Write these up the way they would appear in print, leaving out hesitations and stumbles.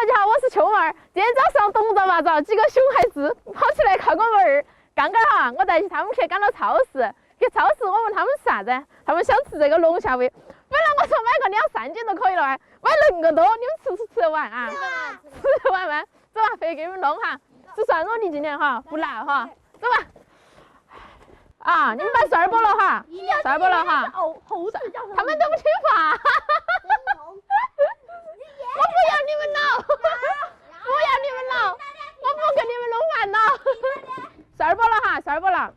大家好，我是秋妹儿。今天早上懂着嘛着，几个熊孩子跑出来看我们儿。刚刚哈，我带他们去赶到超市，去超市我问他们是啥子，他们想吃这个龙虾尾。本来我说买个2、3斤就可以了，买那么多，你们吃得完啊？吃得完吗？走吧，回去给你们弄哈。是算我的今天哈，不辣哈。走吧。啊，你们把蒜儿剥了哈，蒜儿剥了哈。他们都不听话。我不要你们闹，不要你们闹，我不跟你们弄烦恼。蒜儿剥了哈，蒜儿剥了。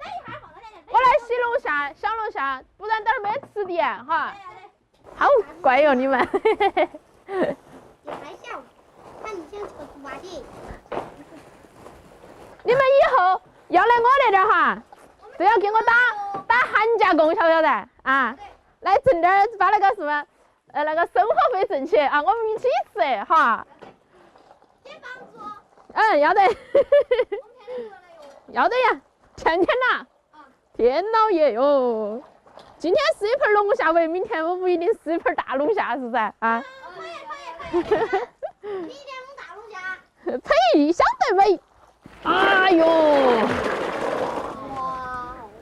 我来洗龙虾，小龙虾，不然等会儿没吃的哈。好乖哟你们。你们以后要来我那点哈，都要给我打寒假工，晓不晓得啊？来挣点儿，把那个什么。那个生活费挣起啊，我们一起吃哈。要得。要得呀，钱呐。天老爷哟，今天是一盆龙虾尾，明天我不一定是一盆大龙虾，是噻啊。可以。明天弄大龙虾。呸，晓得没？哎呦。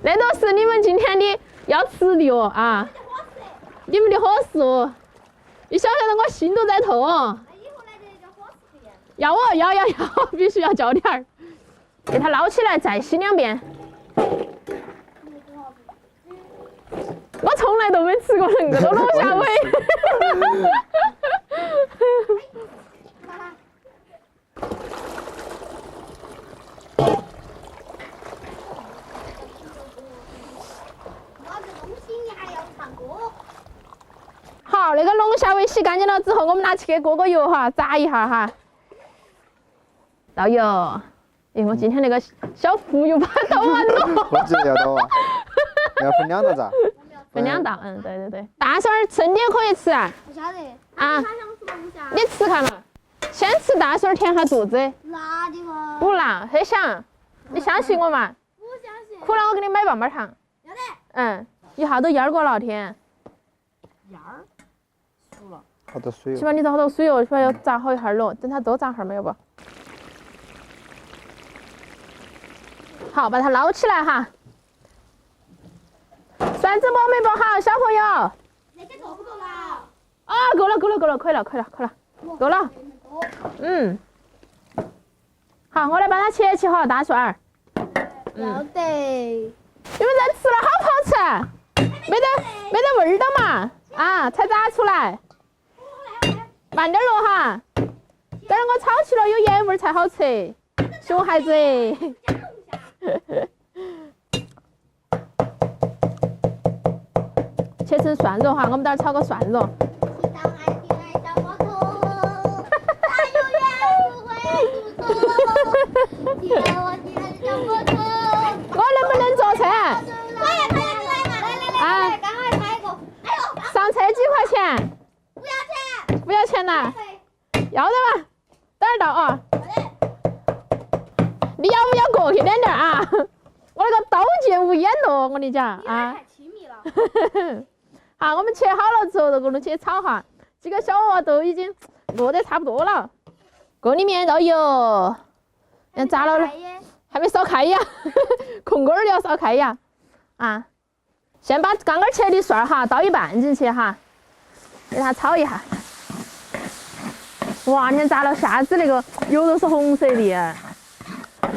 那都是你们今天的要吃的哦啊。你们的伙食哦，你晓不晓得我心都在痛哦。以后来这叫伙食费。要哦，要，必须要交点儿。给它捞起来再洗2遍。我从来都没吃过那么多龙虾尾。好，那个龙虾尾洗干净了之后，我们拿去给过个油哈，炸一下哈。倒油，我今天那个小浮油把倒完了。我知道要倒啊，要分2道炸。分2道，对。大蒜儿生的也可以吃啊。不晓得。啊。你吃看嘛，先吃大蒜儿填下肚子。辣的吗？不辣，很香。你相信我嘛？不相信。苦了我给你买棒棒糖。要得。一下都腌过了天。腌儿。熟了。好多水哦。起码你倒好多水哦，起码要炸好一下了，等它多炸哈没有不？好，把它捞起来哈。蒜子剥没剥好，小朋友？那些够不够了？啊，够了，可以了，够了。好，我来把它切起哈，大蒜儿。要得。你们在吃了好不好吃？没得味儿的嘛，啊，才炸出来。慢点喽哈，等会我炒起了有盐味儿才好吃。熊孩子。切成蒜蓉哈，我们等会炒个蒜蓉。我能不能坐车？可以。来，刚好拍一个。上车几块钱？不要钱。不要钱呐？要的嘛，等会儿到啊。你要不要过去点啊？我那个刀剑无眼咯，我跟你讲啊。太亲密了。好，我们切好了之后，就给我们去炒哈。几个小娃都已经饿得差不多了。锅里面倒油，炸了，还没烧开呀，空锅儿要烧开呀。啊，先把刚刚切的蒜儿哈倒一半进去哈，给它炒一下。哇，你看炸了虾子那个油都是红色的。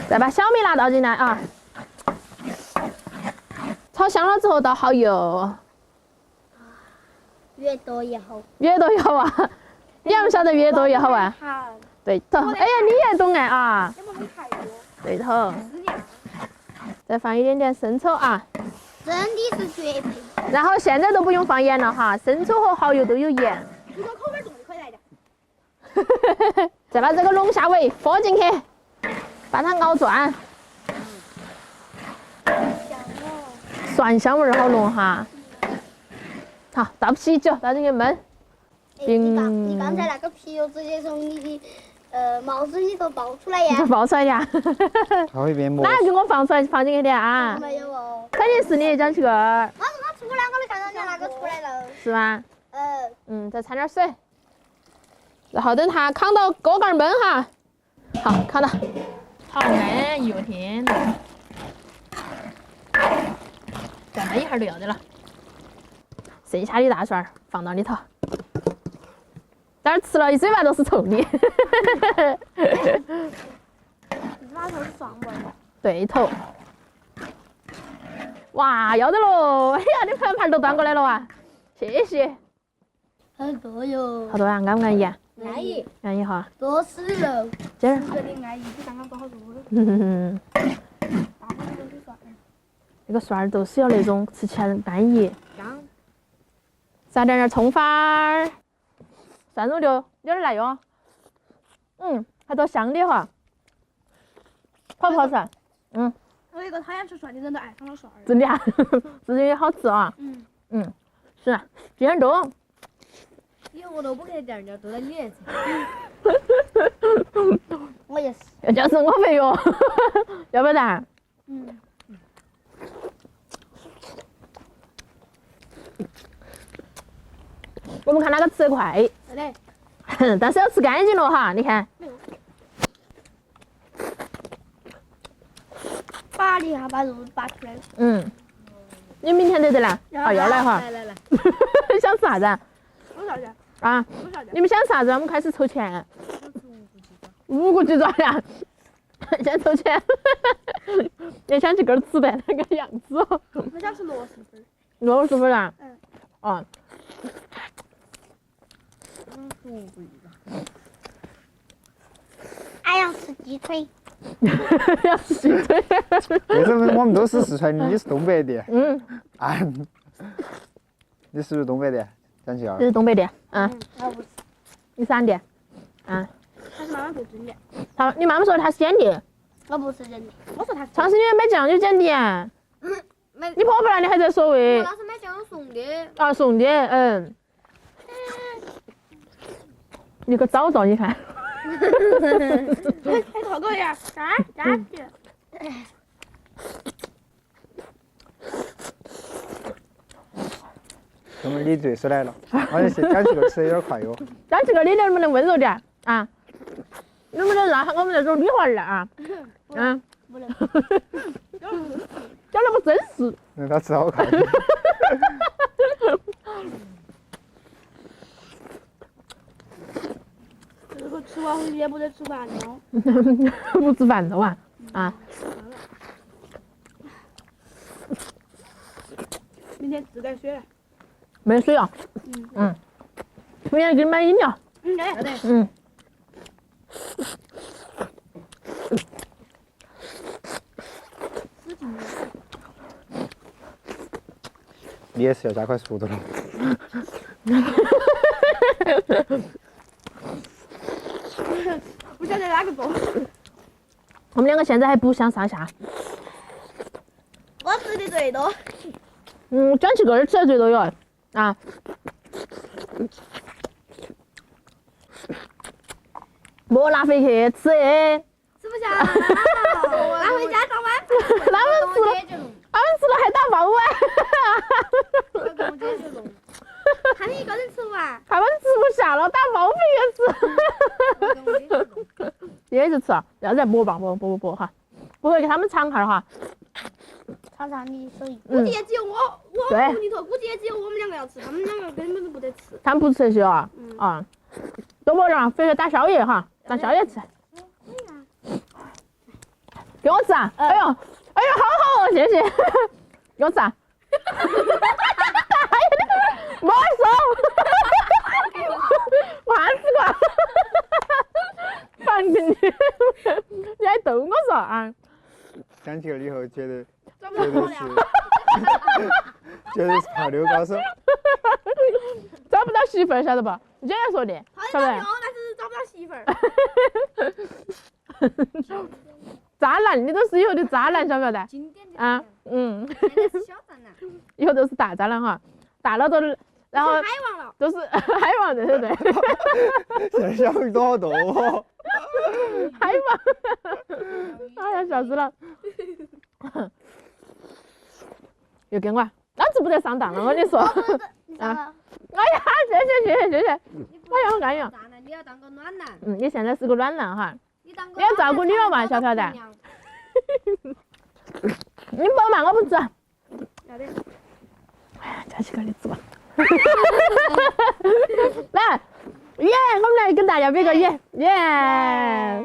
再把小米辣倒进来啊，炒香了之后倒好油。越多越好。越多越好啊！你还不晓得越多越好啊？对头。哎呀，你也懂哎啊！对头。再放一点点生抽啊。真的是绝配。然后现在都不用放盐了哈，生抽和蚝油都有盐。如果口味重的可以来点。再把这个龙虾尾放进去，把它熬转。蒜香味儿好浓哈。好，倒啤酒，倒进去焖。你刚才那个啤酒直接从你的帽子里头爆出来呀！爆出来呀！它会变魔。哪给我放出来放进去的啊？没有哦。肯定是你江七个儿。我出来，我都看到你那个出来了。是吗？再掺点水。然后等它炕到锅盖焖哈。好，炕到。好，哎呦天哪！再焖一会儿就要得了。剩下的大蒜儿放到里头，但是吃了一嘴巴都是臭的。哪头是蒜味儿？对头。哇，要得喽！哎呀，你盘盘都端过来了哇！谢谢。很多哟。好多啊？安不安逸啊？安逸。安逸哈。多吃肉。今儿。这个的安逸比刚刚多好多了。大部分都是蒜。那个蒜儿都是要那种吃起来安逸。香。撒点葱花儿，蒜蓉就有点辣哟。还多香的哈。好不好吃？我一个讨厌吃蒜的人都爱上了蒜儿。真的啊，自己也好吃啊。是啊，今天中。以后我都不给点儿都在你那吃。我也是。要交生活费哟，要不然？我们看哪个吃得快。是的。但是要吃干净了哈，你看。拔一下，把肉拔出来。你明天得来？哦，要来哈。来。想吃啥子？多少钱？啊？你们想啥子？我们开始筹钱。5个鸡爪呀！先筹钱。也想去根吃的那个样子哦。我想吃螺蛳粉。螺蛳粉啊？哦。俺要吃鸡腿。要吃鸡腿。为什么我们都是四川的，你是东北的？啊，你是不是东北的？张琪儿。这是东北的。我不是。你啥的？他是妈妈做蒸的。你妈妈说她是煎的。我不是蒸的。我说他是。长时间没酱油煎的。你婆婆那里还在所谓。那是买酱油送的。啊，送的。你个早早，你看。还讨个呀？啥去？哥们儿，你最是来了，好像是蒋琪哥吃的有点快哟。蒋琪哥，你能不能温柔点啊？能不能让我们那种女娃儿啊？不能。讲得不真实。那他吃好快。这个吃完回去也不得吃饭了。不吃饭了哇？明天自带水来。没水啊？明天给你买饮料。好的。你也是要加快速度了。不晓得哪个多。我们两个现在还不相上下。我吃的最多。蒋琪哥吃的最多哟。莫拿回去吃。吃不下，拿回家上班。他们吃了还打包我跟我姐去弄。看你一个人吃不完。他们吃不下了，打包回去吃。我跟我姐去弄。也是吃，要再剥吧，剥哈，不会给他们尝下哈。尝尝你手艺。估计也只有我屋里头，估计也只有我们两个要吃，他们两个根本都不得吃。他们不吃这些啊？多剥点，回去打宵夜哈，当宵夜吃。给我吃啊！哎呦，好好哦，谢谢。给我吃啊！没收。我还吃过。烦死你！你还逗我说啊？蒋琪儿以后觉得找不到我了。绝对是泡妞高手。找不到媳妇儿，晓得不？你姐姐说的，晓得？但是找不到媳妇儿。渣男，你都是以后的渣男，晓不晓得？经典的。现在是小渣男。以后都是大渣男哈，大了都，然后海王了。都是海王，对。现在小鱼多好多哦。海王。哎呀，笑死了。又跟我，老子不得上当了，我跟你说。哎呀，谢谢。哎呀，好安逸。你要当个暖男。你现在是个暖男哈，你当个。你要照顾女儿嘛，小朴蛋。你不嘛，我不吃。要得。哎，加起个你吃吧。来，耶！我们来跟大家比个耶，耶！